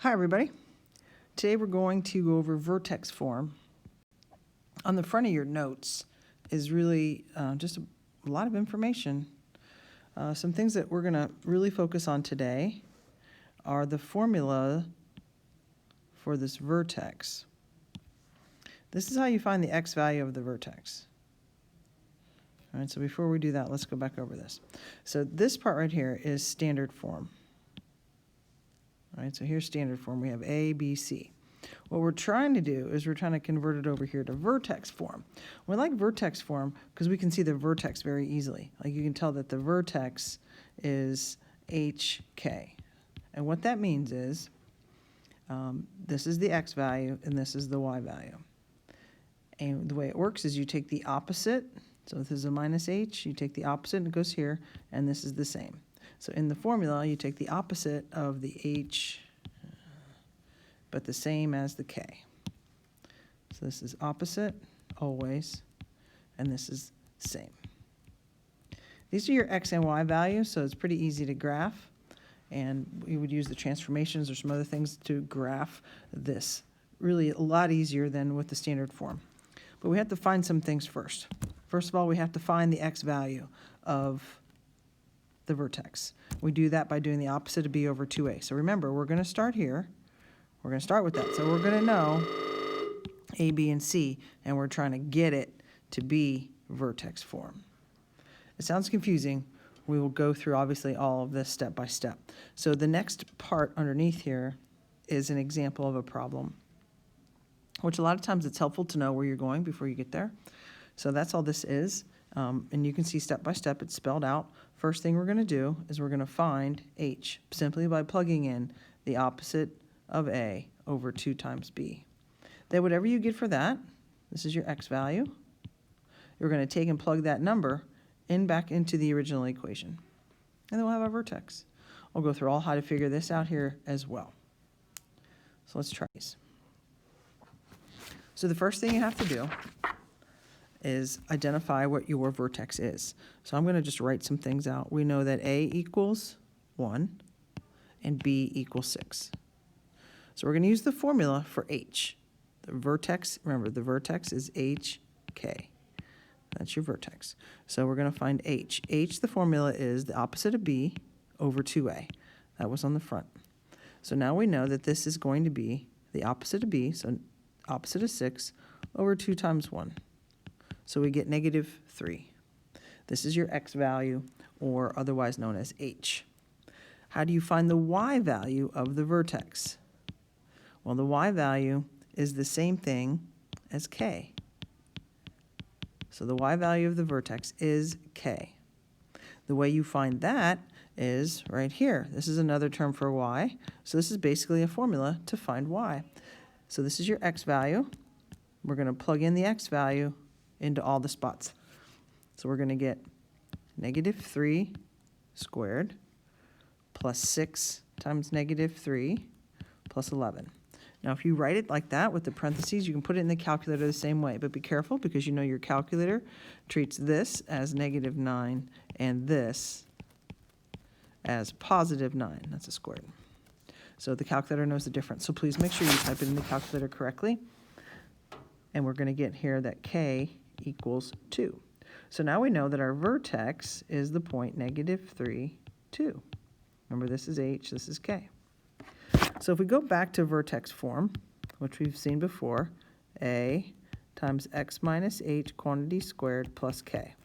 Hi everybody. Today we're going to go over vertex form. On the front of your notes is really just a lot of information. Some things that we're going to really focus on today are the formula for this vertex. This is how you find the x value of the vertex. All right, so before we do that, let's go back over this. So this part right here is standard form. All right, so here's standard form. We have A, B, C. What we're trying to do is we're trying to convert it over here to vertex form. We like vertex form because we can see the vertex very easily. Like you can tell that the vertex is HK. And what that means is this is the x value and this is the y value. And the way it works is you take the opposite. So if this is a minus h, you take the opposite and it goes here, and this is the same. So in the formula, you take the opposite of the h, but the same as the k. So this is opposite, always, and this is same. These are your x and y values, so it's pretty easy to graph. And we would use the transformations or some other things to graph this. Really a lot easier than with the standard form. But we have to find some things first. First of all, we have to find the x value of the vertex. We do that by doing the opposite of b over 2a. So remember, we're going to start here. We're going to start with that. So we're going to know a, b, and c, and we're trying to get it to be vertex form. It sounds confusing. We will go through, obviously, all of this step by step. So the next part underneath here is an example of a problem, which a lot of times it's helpful to know where you're going before you get there. So that's all this is. And you can see step by step it's spelled out. First thing we're going to do is we're going to find h simply by plugging in the opposite of a over 2 times b. Then whatever you get for that, this is your x value, you're going to take and plug that number back into the original equation. And then we'll have our vertex. I'll go through all how to figure this out here as well. So let's try these. So the first thing you have to do is identify what your vertex is. So I'm going to just write some things out. We know that A equals 1 and B equals 6. So we're going to use the formula for H. The vertex, remember the vertex is HK. That's your vertex. So we're going to find H. H, the formula is the opposite of B over 2A. That was on the front. So now we know that this is going to be the opposite of B, so opposite of 6 over 2 times 1. So we get -3. This is your x value, or otherwise known as h. How do you find the y value of the vertex? Well, the y value is the same thing as k. So the y value of the vertex is k. The way you find that is right here. This is another term for y. So this is basically a formula to find y. So this is your x value. We're going to plug in the x value into all the spots. So we're going to get -3 squared plus 6 times -3 plus 11. Now if you write it like that with the parentheses, you can put it in the calculator the same way, but be careful because you know your calculator treats this as -9 and this as +9. That's a squared. So the calculator knows the difference. So please make sure you type it in the calculator correctly. And we're going to get here that k equals 2. So now we know that our vertex is the point -3, 2. Remember, this is h, this is k. So if we go back to vertex form, which we've seen before, a times x minus h quantity squared plus k.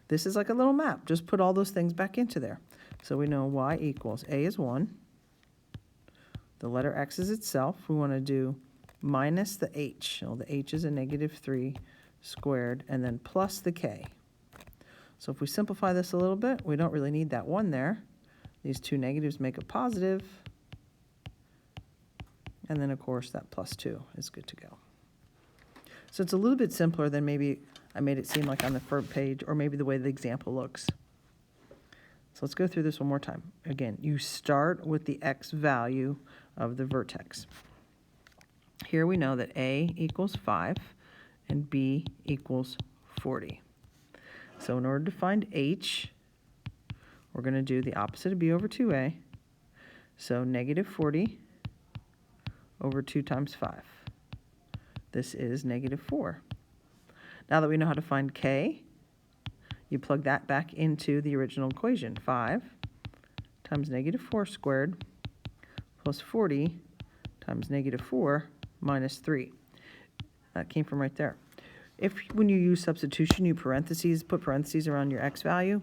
This is like a little map. Just put all those things back into there. So we know y equals a is 1. The letter x is itself. We want to do minus the h. Well, the h is a -3 squared, and then plus the k. So if we simplify this a little bit, we don't really need that 1 there. These two negatives make a positive. And then, of course, that plus 2 is good to go. So it's a little bit simpler than maybe I made it seem like on the front page, or maybe the way the example looks. So let's go through this one more time. Again, you start with the x value of the vertex. Here we know that a equals 5 and b equals 40. So in order to find h, we're going to do the opposite of b over 2a. So -40 over 2 times 5. This is negative 4. Now that we know how to find k, you plug that back into the original equation. 5 times negative 4 squared plus 40 times negative 4 minus 3. That came from right there. If when you use substitution, you put parentheses around your x value,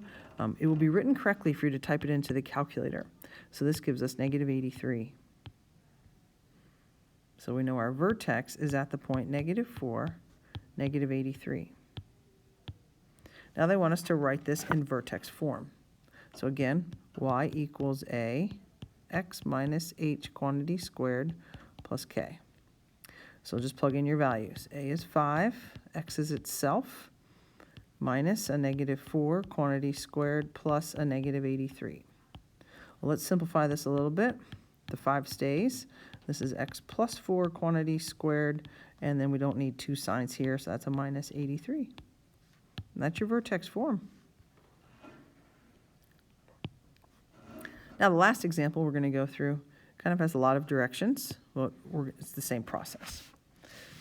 it will be written correctly for you to type it into the calculator. So this gives us negative 83. So we know our vertex is at the point negative 4, negative 83. Now they want us to write this in vertex form. So again, y equals a x minus h quantity squared plus k. So just plug in your values. A is 5, x is itself, minus a negative 4 quantity squared plus a negative 83. Well, let's simplify this a little bit. The 5 stays. This is x plus 4 quantity squared, and then we don't need 2 signs here, so that's a minus 83. And that's your vertex form. Now the last example we're going to go through kind of has a lot of directions. Well, it's the same process.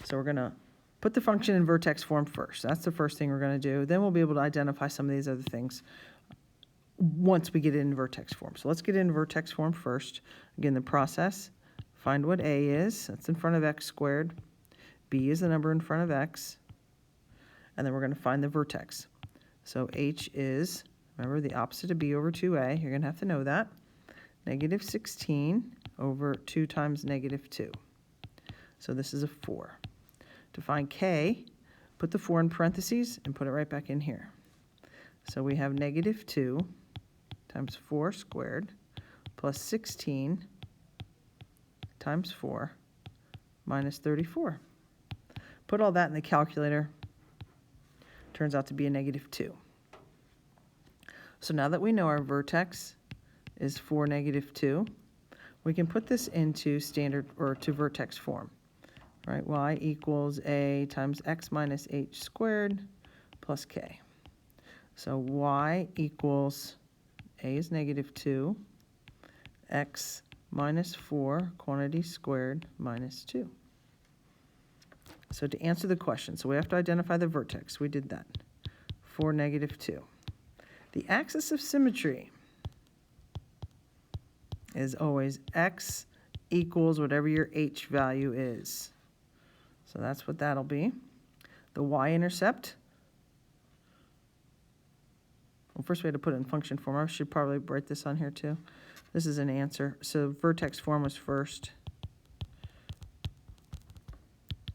So we're going to put the function in vertex form first. That's the first thing we're going to do. Then we'll be able to identify some of these other things once we get it in vertex form. So let's get it in vertex form first. Again, the process, find what a is. That's in front of x squared. B is the number in front of x. And then we're going to find the vertex. So h is, remember, the opposite of b over 2a. You're going to have to know that. Negative 16 over 2 times negative 2. So this is a 4. To find k, put the 4 in parentheses and put it right back in here. So we have negative 2 times 4 squared plus 16 times 4 minus 34. Put all that in the calculator. Turns out to be a negative 2. So now that we know our vertex is 4, negative 2, we can put this into standard or to vertex form. Right, y equals a times x minus h squared plus k. So y equals, a is negative 2, x minus 4 quantity squared minus 2. So to answer the question, so we have to identify the vertex. We did that. 4, negative 2. The axis of symmetry is always x equals whatever your h value is. So that's what that'll be. The y-intercept, well, first we had to put it in function form. I should probably write this on here too. This is an answer. So vertex form was first.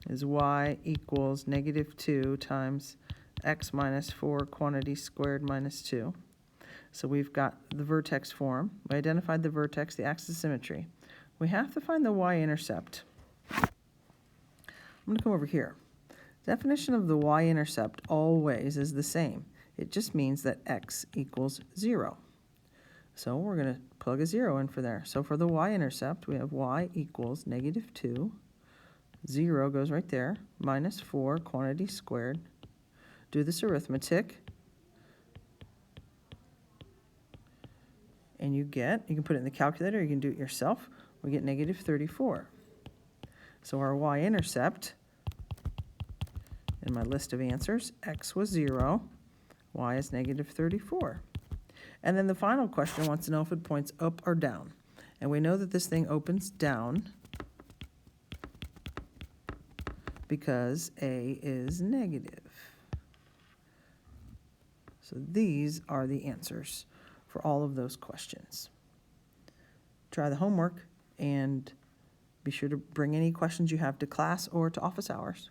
Is y equals negative 2 times x minus 4 quantity squared minus 2. So we've got the vertex form. We identified the vertex, the axis of symmetry. We have to find the y-intercept. I'm going to come over here. Definition of the y-intercept always is the same. It just means that x equals 0. So we're going to plug a 0 in for there. So for the y-intercept, we have y equals negative 2. 0 goes right there, minus 4 quantity squared. Do this arithmetic. And you can put it in the calculator, you can do it yourself. We get negative 34. So our y-intercept, in my list of answers, x was 0, y is negative 34. And then the final question wants to know if it points up or down. And we know that this thing opens down because a is negative. So these are the answers for all of those questions. Try the homework and be sure to bring any questions you have to class or to office hours.